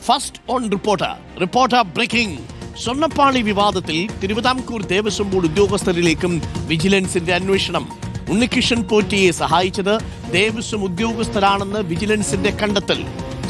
First on reporter breaking. സ്വർണ്ണപ്പാളി വിവാദത്തിൽ Thiruvithamkoor Devaswom board ഉദ്യോഗസ്ഥരിലേക്കും വിജിലൻസിന്റെ അന്വേഷണം. ഉണ്ണികൃഷ്ണൻ പോറ്റിയെ സഹായിച്ചത് ദേവസ്വം ഉദ്യോഗസ്ഥരാണെന്ന് വിജിലൻസിന്റെ കണ്ടെത്തൽ.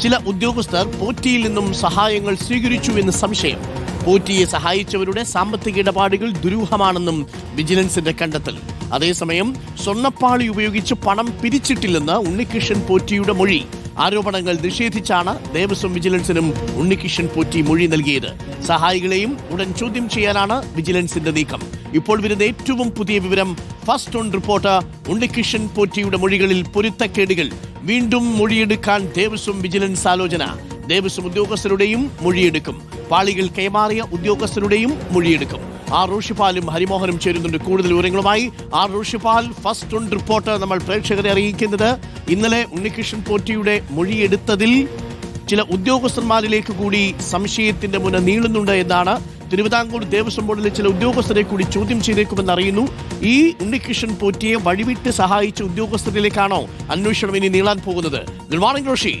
ചില ഉദ്യോഗസ്ഥർ പോറ്റിയിൽ നിന്നും സഹായങ്ങൾ സ്വീകരിച്ചു എന്ന് സംശയം. പോറ്റിയെ സഹായിച്ചവരുടെ സാമ്പത്തിക ഇടപാടുകൾ ദുരൂഹമാണെന്നും വിജിലൻസിന്റെ കണ്ടെത്തൽ. അതേസമയം സ്വർണ്ണപ്പാളി ഉപയോഗിച്ച് പണം പിരിച്ചിട്ടില്ലെന്ന് ഉണ്ണികൃഷ്ണൻ പോറ്റിയുടെ മൊഴി. ആരോപണങ്ങൾ നിഷേധിച്ചാണ് ദേവസ്വം വിജിലൻസിനും ഉണ്ണികൃഷ്ണൻ പോറ്റി മൊഴി നൽകിയത്. സഹായികളെയും ഉടൻ ചോദ്യം ചെയ്യാനാണ് വിജിലൻസിന്റെ നീക്കം. ഇപ്പോൾ വരുന്ന ഏറ്റവും പുതിയ വിവരം, ഫസ്റ്റ് ഓൺ റിപ്പോർട്ടർ ഉണ്ണികൃഷ്ണൻ പോറ്റിയുടെ മൊഴികളിൽ പൊരുത്തക്കേടുകൾ. വീണ്ടും മൊഴിയെടുക്കാൻ ദേവസ്വം വിജിലൻസ് ആലോചന. ദേവസ്വം ഉദ്യോഗസ്ഥരുടെയും മൊഴിയെടുക്കും. പാളികൾ കൈമാറിയ ഉദ്യോഗസ്ഥരുടെയും മൊഴിയെടുക്കും. ആർ റോഷിപാലും ഹരിമോഹനും ചേരുന്നുണ്ട് കൂടുതൽ വിവരങ്ങളുമായി. R Roshipal, first on reporter നമ്മൾ പ്രേക്ഷകരെ അറിയിക്കുന്നത്, ഇന്നലെ ഉണ്ണികൃഷ്ണൻ പോറ്റിയുടെ മൊഴിയെടുത്തതിൽ ചില ഉദ്യോഗസ്ഥന്മാരിലേക്ക് കൂടി സംശയത്തിന്റെ മുന നീളുന്നുണ്ട് എന്നാണ്. തിരുവിതാംകൂർ ദേവസ്വം ബോർഡിലെ ചില ഉദ്യോഗസ്ഥരെ കൂടി ചോദ്യം ചെയ്തേക്കുമെന്ന് അറിയുന്നു. ഈ ഉണ്ണികൃഷ്ണൻ പോറ്റിയെ വഴിവിട്ട് സഹായിച്ച ഉദ്യോഗസ്ഥരിലേക്കാണോ അന്വേഷണം ഇനി നീളാൻ പോകുന്നത്? Good morning Roshi.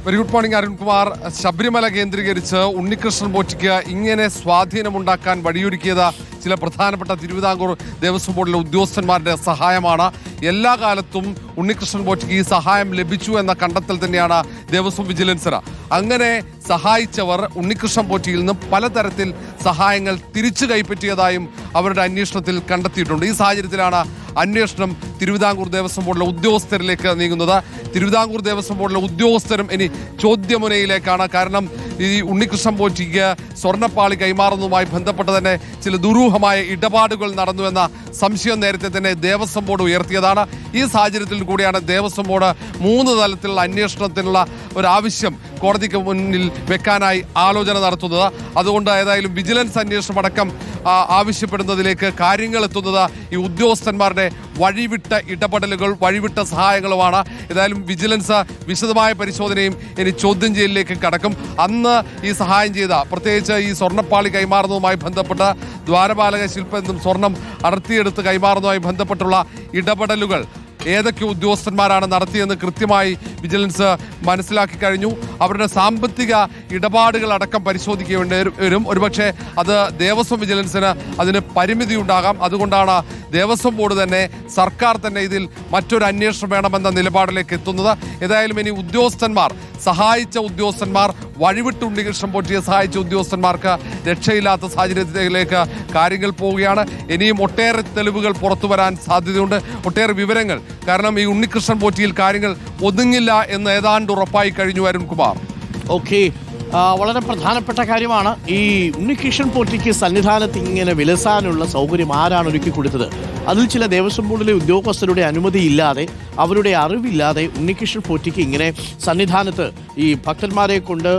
Very good morning Arunkumar. Sabarimala കേന്ദ്രീകരിച്ച് ഉണ്ണികൃഷ്ണൻ പോറ്റിക്ക് ഇങ്ങനെ സ്വാധീനമുണ്ടാക്കാൻ വഴിയൊരുക്കിയത് ചില പ്രധാനപ്പെട്ട തിരുവിതാംകൂർ ദേവസ്വം ബോർഡിലെ ഉദ്യോഗസ്ഥന്മാരുടെ സഹായമാണ്. എല്ലാ കാലത്തും ഉണ്ണികൃഷ്ണൻ പോറ്റിക്ക് ഈ സഹായം ലഭിച്ചു എന്ന കണ്ടെത്തൽ തന്നെയാണ് ദേവസ്വം വിജിലൻസിന്. അങ്ങനെ സഹായിച്ചവർ ഉണ്ണികൃഷ്ണൻ പോറ്റിയിൽ നിന്ന് പലതരത്തിൽ സഹായങ്ങൾ തിരിച്ചു കൈപ്പറ്റിയതായും അവരുടെ അന്വേഷണത്തിൽ കണ്ടെത്തിയിട്ടുണ്ട്. ഈ സാഹചര്യത്തിലാണ് അന്വേഷണം തിരുവിതാംകൂർ ദേവസ്വം ബോർഡിലെ ഉദ്യോഗസ്ഥരിലേക്ക് നീങ്ങുന്നത്. തിരുവിതാംകൂർ ദേവസ്വം ബോർഡിലെ ഉദ്യോഗസ്ഥരും ഇനി ചോദ്യമുനയിലേക്കാണ്. കാരണം ഈ ഉണ്ണികൃഷ്ണൻ പോറ്റിക്ക് സ്വർണ്ണപ്പാളി കൈമാറുന്നതുമായി ബന്ധപ്പെട്ട് തന്നെ ചില ദുരൂഹമായ ഇടപാടുകൾ നടന്നുവെന്ന സംശയം നേരത്തെ തന്നെ ദേവസ്വം ബോർഡ് ഉയർത്തിയതാണ്. ഈ സാഹചര്യത്തിൽ കൂടിയാണ് ദേവസ്വം ബോർഡ് 3 തലത്തിലുള്ള അന്വേഷണത്തിനുള്ള ഒരാവശ്യം കോടതിക്ക് മുന്നിൽ വെക്കാനായി ആലോചന നടത്തുന്നത്. അതുകൊണ്ട് ഏതായാലും വിജിലൻസ് അന്വേഷണം അടക്കം ആവശ്യപ്പെടുന്നതിലേക്ക് കാര്യങ്ങൾ എത്തുന്നത് ഈ ഉദ്യോഗസ്ഥന്മാരുടെ വഴിവിട്ട ഇടപെടലുകൾ, വഴിവിട്ട സഹായങ്ങളുമാണ്. ഏതായാലും വിജിലൻസ് വിശദമായ പരിശോധനയും ഇനി ചോദ്യം ചെയ്യലിലേക്ക് കടക്കും. അന്ന് ഈ സഹായം ചെയ്ത, പ്രത്യേകിച്ച് ഈ സ്വർണ്ണപ്പാളി കൈമാറുന്നതുമായി ബന്ധപ്പെട്ട് ദ്വാരപാലക ശില്പം എന്നും സ്വർണം അടർത്തിയെടുത്ത് കൈമാറുന്നതുമായി ബന്ധപ്പെട്ടുള്ള ഇടപെടലുകൾ ഏതൊക്കെ ഉദ്യോഗസ്ഥന്മാരാണ് നടത്തിയെന്ന് കൃത്യമായി വിജിലൻസ് മനസ്സിലാക്കി കഴിഞ്ഞു. അവരുടെ സാമ്പത്തിക ഇടപാടുകൾ അടക്കം പരിശോധിക്കേണ്ടി വരും. ഒരുപക്ഷെ അത് ദേവസ്വം വിജിലൻസിന് അതിന് പരിമിതി ഉണ്ടാകാം. അതുകൊണ്ടാണ് ദേവസ്വം ബോർഡ് തന്നെ, സർക്കാർ തന്നെ ഇതിൽ മറ്റൊരു അന്വേഷണം വേണമെന്ന നിലപാടിലേക്ക് എത്തുന്നത്. ഏതായാലും ഇനി സഹായിച്ച ഉദ്യോഗസ്ഥന്മാർ, വഴിവിട്ട് ഉണ്ണികൃഷ്ണൻ പോറ്റിയെ സഹായിച്ച ഉദ്യോഗസ്ഥന്മാർക്ക് രക്ഷയില്ലാത്ത സാഹചര്യത്തിലേക്ക് കാര്യങ്ങൾ പോവുകയാണ്. ഇനിയും ഒട്ടേറെ തെളിവുകൾ പുറത്തു വരാൻ സാധ്യതയുണ്ട്, ഒട്ടേറെ വിവരങ്ങൾ. കാരണം ഈ ഉണ്ണികൃഷ്ണൻ പോറ്റിയിൽ കാര്യങ്ങൾ ഒതുങ്ങില്ല എന്ന് ഏതാണ്ട് ഉറപ്പായി കഴിഞ്ഞു അരുൺകുമാർ. ഓക്കെ, വളരെ പ്രധാനപ്പെട്ട കാര്യമാണ്. ഈ ഉണ്ണികൃഷ്ണൻ പോറ്റിക്ക് സന്നിധാനത്ത് ഇങ്ങനെ വിലസാനുള്ള സൗകര്യം ആരാണ് ഒരുക്കി കൊടുത്തത്? അതിൽ ചില ദേവസ്വം ബോർഡിലെ ഉദ്യോഗസ്ഥരുടെ അനുമതിയില്ലാതെ, അവരുടെ അറിവില്ലാതെ ഉണ്ണികൃഷ്ണൻ പോറ്റിക്ക് ഇങ്ങനെ സന്നിധാനത്ത് ഈ ഭക്തന്മാരെ കൊണ്ട്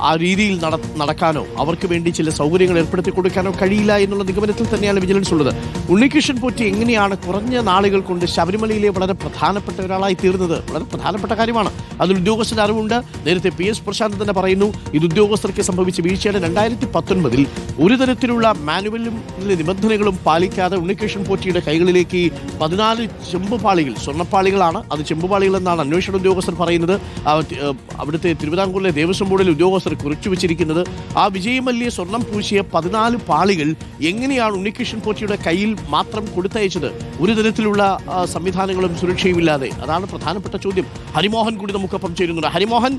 ആ രീതിയിൽ നടക്കാനോ അവർക്ക് വേണ്ടി ചില സൗകര്യങ്ങൾ ഏർപ്പെടുത്തി കൊടുക്കാനോ കഴിയില്ല എന്നുള്ള നിഗമനത്തിൽ തന്നെയാണ് വിജിലൻസ് ഉള്ളത്. ഉണ്ണികൃഷ്ണൻ പോറ്റി എങ്ങനെയാണ് കുറഞ്ഞ നാളുകൾ കൊണ്ട് ശബരിമലയിലെ വളരെ പ്രധാനപ്പെട്ട ഒരാളായി തീർന്നത്? വളരെ പ്രധാനപ്പെട്ട കാര്യമാണ്. അതിൽ ഉദ്യോഗസ്ഥരുടെ അറിവുണ്ട്. നേരത്തെ PS പ്രശാന്ത് തന്നെ പറയുന്നു, ഇത് ഉദ്യോഗസ്ഥർക്ക് സംഭവിച്ച വീഴ്ചയാണ്. 2019 ഒരു തരത്തിലുള്ള മാനുവലും നിബന്ധനകളും പാലിക്കാതെ ഉണ്ണികൃഷ്ണൻ പോറ്റിയുടെ കൈകളിലേക്ക് 14 ചെമ്പുപാളികൾ, സ്വർണ്ണപ്പാളികളാണ്, അത് ചെമ്പുപാളികൾ എന്നാണ് അന്വേഷണ ഉദ്യോഗസ്ഥർ പറയുന്നത്. അവിടുത്തെ തിരുവിതാംകൂറിലെ ദേവസ്വം ബോർഡിലെ ഉദ്യോഗസ്ഥർ കുറിച്ചു വെച്ചിരിക്കുന്നത്. ആ വിജയമല്യ സ്വർണം പൂശിയ 14 പാളികൾ എങ്ങനെയാണ് ഉണ്ണികൃഷ്ണൻ പോറ്റിയുടെ കയ്യിൽ മാത്രം കൊടുത്തയച്ചത്? ഒരു തരത്തിലുള്ള സംവിധാനങ്ങളും സുരക്ഷയും ഇല്ലാതെ. അതാണ് പ്രധാനപ്പെട്ട ചോദ്യം. ഹരിമോഹൻ കൂടി നമുക്കൊപ്പം ചേരുന്നുണ്ട്. Harimohan,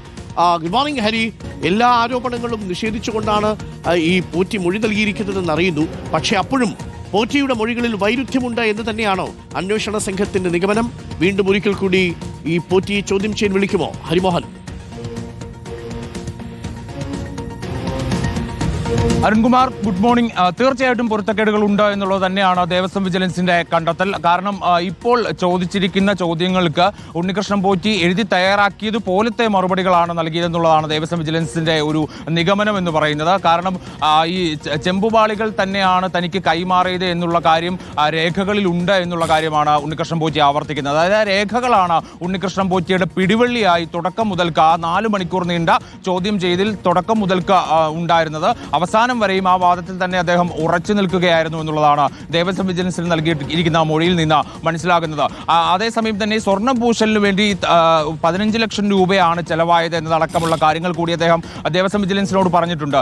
good morning Hari. എല്ലാ ആരോപണങ്ങളും നിഷേധിച്ചുകൊണ്ടാണ് ഈ പോറ്റി മൊഴി നൽകിയിരിക്കുന്നതെന്ന് അറിയുന്നു. പക്ഷേ അപ്പോഴും പോറ്റിയുടെ മൊഴികളിൽ വൈരുദ്ധ്യമുണ്ട് എന്ന് തന്നെയാണോ അന്വേഷണ സംഘത്തിന്റെ നിഗമനം? വീണ്ടും ഒരിക്കൽ കൂടി ഈ പോറ്റിയെ ചോദ്യം ചെയ്യാൻ വിളിക്കുമോ ഹരിമോഹൻ? Arunkumar, good morning. തീർച്ചയായിട്ടും പൊരുത്തക്കേടുകൾ ഉണ്ട് എന്നുള്ളത് തന്നെയാണ് ദേവസ്വം വിജിലൻസിന്റെ കണ്ടെത്തൽ. കാരണം ഇപ്പോൾ ചോദിച്ചിരിക്കുന്ന ചോദ്യങ്ങൾക്ക് ഉണ്ണികൃഷ്ണൻ പോറ്റി എഴുതി തയ്യാറാക്കിയത് പോലത്തെ മറുപടികളാണ് നൽകിയതെന്നുള്ളതാണ് ദേവസ്വം വിജിലൻസിന്റെ ഒരു നിഗമനം എന്ന് പറയുന്നത്. കാരണം ഈ ചെമ്പുപാളികൾ തന്നെയാണ് തനിക്ക് കൈമാറിയത് എന്നുള്ള കാര്യം രേഖകളിൽ ഉണ്ട് എന്നുള്ള കാര്യമാണ് ഉണ്ണികൃഷ്ണൻ പോറ്റി ആവർത്തിക്കുന്നത്. അതായത് രേഖകളാണ് ഉണ്ണികൃഷ്ണൻ പോറ്റിയുടെ പിടിവള്ളിയായി തുടക്കം മുതൽക്ക് 4 മണിക്കൂർ നീണ്ട ചോദ്യം ചെയ്യലിൽ തുടക്കം മുതൽക്ക് ഉണ്ടായിരുന്നത്. അവസാനം വരെയും ആ വാദത്തിൽ തന്നെ അദ്ദേഹം ഉറച്ചു നിൽക്കുകയായിരുന്നു എന്നുള്ളതാണ് ദേവസ്വം വിജിലൻസിന് നൽകിയിരിക്കുന്ന മൊഴിയിൽ നിന്ന് മനസ്സിലാകുന്നത്. അതേസമയം തന്നെ സ്വർണ്ണം പൂശലിന് വേണ്ടി 15 ലക്ഷം രൂപയാണ് ചെലവായത് എന്നതടക്കമുള്ള കാര്യങ്ങൾ കൂടി അദ്ദേഹം ദേവസ്വം വിജിലൻസിനോട് പറഞ്ഞിട്ടുണ്ട്.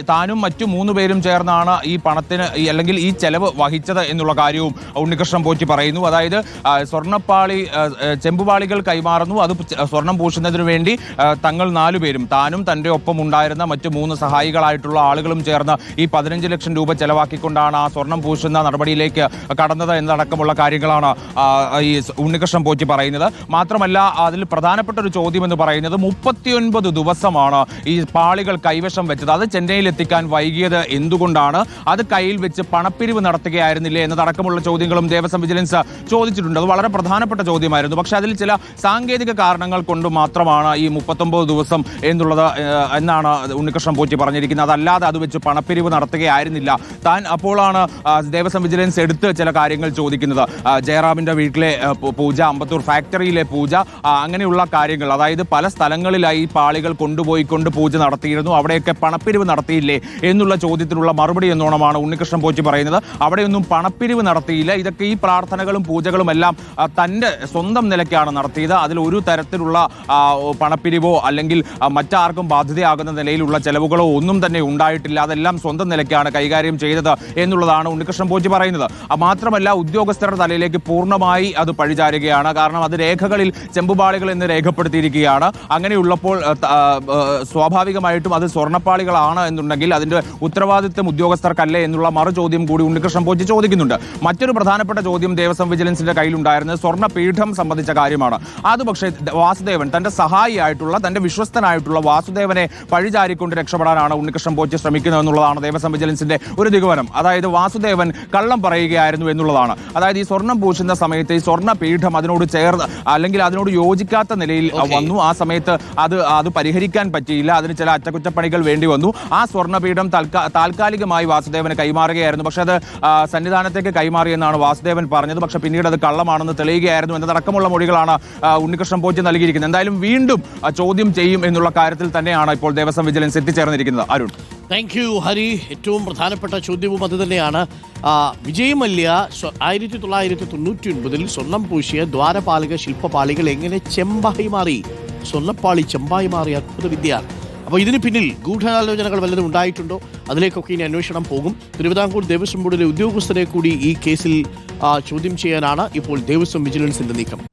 താനും മറ്റു 3 പേരും ചേർന്നാണ് ഈ പണത്തിന് അല്ലെങ്കിൽ ഈ ചെലവ് വഹിച്ചത് എന്നുള്ള കാര്യവും ഉണ്ണികൃഷ്ണൻ പോറ്റി പറയുന്നു. അതായത് ചെമ്പുപാളികൾ കൈമാറുന്നു, അത് സ്വർണം പൂശുന്നതിന് വേണ്ടി തങ്ങൾ 4 പേരും താനും തൻ്റെ ഒപ്പം ഉണ്ടായിരുന്ന മറ്റു 3 സഹായികളായിട്ടുള്ള ആളുകളും ചേർന്ന് ഈ 15 ലക്ഷം രൂപ ചെലവാക്കിക്കൊണ്ടാണ് ആ സ്വർണം പൂശുന്ന നടപടിയിലേക്ക് കടന്നത് എന്നടക്കമുള്ള കാര്യങ്ങളാണ് ഈ ഉണ്ണികൃഷ്ണൻ പോറ്റി പറയുന്നത്. മാത്രമല്ല അതിൽ പ്രധാനപ്പെട്ട ഒരു ചോദ്യം എന്ന് പറയുന്നത് 39 ദിവസമാണ് ഈ പാളികൾ കൈവശം വെച്ചത്. അത് ചെന്നൈയിൽ എത്തിക്കാൻ വൈകിയത് എന്തുകൊണ്ടാണ്? അത് കയ്യിൽ വെച്ച് പണപ്പിരിവ് നടത്തുകയായിരുന്നില്ലേ എന്നതടക്കമുള്ള ചോദ്യങ്ങളും ദേവസ്വം വിജിലൻസ് ചോദിച്ചിട്ടുണ്ട്. അത് വളരെ പ്രധാനപ്പെട്ട ചോദ്യമായിരുന്നു. പക്ഷെ അതിൽ ചില സാങ്കേതിക കാരണങ്ങൾ കൊണ്ട് മാത്രമാണ് ഈ 39 ദിവസം എന്നുള്ളത് എന്നാണ് ഉണ്ണികൃഷ്ണൻ പോറ്റി പറഞ്ഞിരിക്കുന്നത്. അതല്ലാതെ അത് വെച്ച് പണപ്പിരിവ് നടത്തുകയായിരുന്നില്ല താൻ. അപ്പോഴാണ് ദേവസ്വം വിജിലൻസ് എടുത്ത് ചില കാര്യങ്ങൾ ചോദിക്കുന്നത്. ജയറാമിന്റെ വീട്ടിലെ പൂജ, അമ്പത്തൂർ ഫാക്ടറിയിലെ പൂജ, അങ്ങനെയുള്ള കാര്യങ്ങൾ, അതായത് പല സ്ഥലങ്ങളിലായി പാളികൾ കൊണ്ടുപോയിക്കൊണ്ട് പൂജ നടത്തിയിരുന്നു, അവിടെയൊക്കെ പണപ്പിരിവ് നടത്തിയില്ലേ എന്നുള്ള ചോദ്യത്തിനുള്ള മറുപടി എന്നോണമാണ് ഉണ്ണികൃഷ്ണൻ പോറ്റി പറയുന്നത്. അവിടെയൊന്നും പണപ്പിരിവ് നടത്തിയില്ല. ഇതൊക്കെ ഈ പ്രാർത്ഥനകളും പൂജകളും എല്ലാം തൻ്റെ സ്വന്തം നിലയ്ക്കാണ് നടത്തിയത്. അതിൽ ഒരു തരത്തിലുള്ള പണപ്പിരിവോ അല്ലെങ്കിൽ മറ്റാർക്കും ബാധ്യതയാകുന്ന നിലയിലുള്ള ചെലവുകളോ ഒന്നും തന്നെ ഉണ്ടായിട്ടില്ല. അതെല്ലാം സ്വന്തം നിലയ്ക്കാണ് കൈകാര്യം ചെയ്തത് എന്നുള്ളതാണ് ഉണ്ണികൃഷ്ണൻ പോറ്റി പറയുന്നത്. മാത്രമല്ല ഉദ്യോഗസ്ഥരുടെ തലയിലേക്ക് പൂർണ്ണമായി അത് പഴിചാരുകയാണ്. കാരണം അത് രേഖകളിൽ ചെമ്പുപാളികൾ എന്ന് രേഖപ്പെടുത്തിയിരിക്കുകയാണ്. അങ്ങനെയുള്ളപ്പോൾ സ്വാഭാവികമായിട്ടും അത് സ്വർണ്ണപ്പാളികളാണ് എന്നുണ്ടെങ്കിൽ അതിന്റെ ഉത്തരവാദിത്വം ഉദ്യോഗസ്ഥർക്കല്ലേ എന്നുള്ള മറുചോദ്യം കൂടി ഉണ്ണികൃഷ്ണൻ പോറ്റി ചോദിക്കുന്നുണ്ട്. മറ്റൊരു പ്രധാനപ്പെട്ട ചോദ്യം ദേവസ്വം വിജിലൻസിന്റെ കയ്യിലുണ്ടായിരുന്നത് സ്വർണ്ണപീഠം സംബന്ധിച്ച കാര്യമാണ്. അത് പക്ഷേ വാസുദേവൻ, തന്റെ സഹായിയായിട്ടുള്ള തന്റെ വിശ്വസ്തനായിട്ടുള്ള വാസുദേവനെ പഴിചാരിക്കൊണ്ട് രക്ഷപ്പെടാനാണ് ഉണ്ണികൃഷ്ണൻ പോറ്റി ശ്രമിക്കുന്നത് എന്നുള്ളതാണ് ദേവസ്വം വിജിലൻസിന്റെ ഒരു നിഗമനം. അതായത് വാസുദേവൻ കള്ളം പറയുകയായിരുന്നു എന്നുള്ളതാണ്. അതായത് ഈ സ്വർണം പൂശുന്ന സമയത്ത് ഈ സ്വർണ്ണപീഠം അതിനോട് ചേർന്ന് അല്ലെങ്കിൽ അതിനോട് യോജിക്കാത്ത നിലയിൽ വന്നു. ആ സമയത്ത് അത് പരിഹരിക്കാൻ പറ്റിയില്ല. അതിന് ചില അറ്റകുറ്റപ്പണികൾ വേണ്ടി വന്നു. ആ സ്വർണ്ണപീഠം താൽക്കാലികമായി വാസുദേവന് കൈമാറുകയായിരുന്നു. പക്ഷെ അത് സന്നിധാനത്തേക്ക് കൈമാറിയെന്നാണ് വാസുദേവൻ പറഞ്ഞത്. പക്ഷെ പിന്നീട് അത് കള്ളമാണെന്ന് തെളിയുകയായിരുന്നു എന്നതടക്കമുള്ള മൊഴികളാണ് ഉണ്ണികൃഷ്ണൻ പോറ്റി നൽകിയിരിക്കുന്നത്. എന്തായാലും വീണ്ടും ചോദ്യം ചെയ്യും എന്നുള്ള കാര്യത്തിൽ തന്നെയാണ് ഇപ്പോൾ ദേവസ്വം വിജിലൻസ് എത്തിച്ചേർന്നിരിക്കുന്നത്. Arun, thank you Hari. ഏറ്റവും പ്രധാനപ്പെട്ട ചോദ്യവും അത് തന്നെയാണ്. വിജയ് മല്യ 1999 സ്വർണം പൂശിയ ദ്വാരപാലക ശില്പപാളികൾ എങ്ങനെ ചെമ്പായി മാറി, സ്വർണ്ണപ്പാളി ചെമ്പായി മാറിയ അത്ഭുത വിദ്യ. അപ്പോൾ ഇതിന് പിന്നിൽ ഗൂഢാലോചനകൾ വല്ലതും ഉണ്ടായിട്ടുണ്ടോ? അതിലേക്കൊക്കെ ഇനി അന്വേഷണം പോകും. തിരുവിതാംകൂർ ദേവസ്വം ബോർഡിലെ ഉദ്യോഗസ്ഥരെ കൂടി ഈ കേസിൽ ചോദ്യം ചെയ്യാനാണ് ഇപ്പോൾ ദേവസ്വം വിജിലൻസിന്റെ നീക്കം.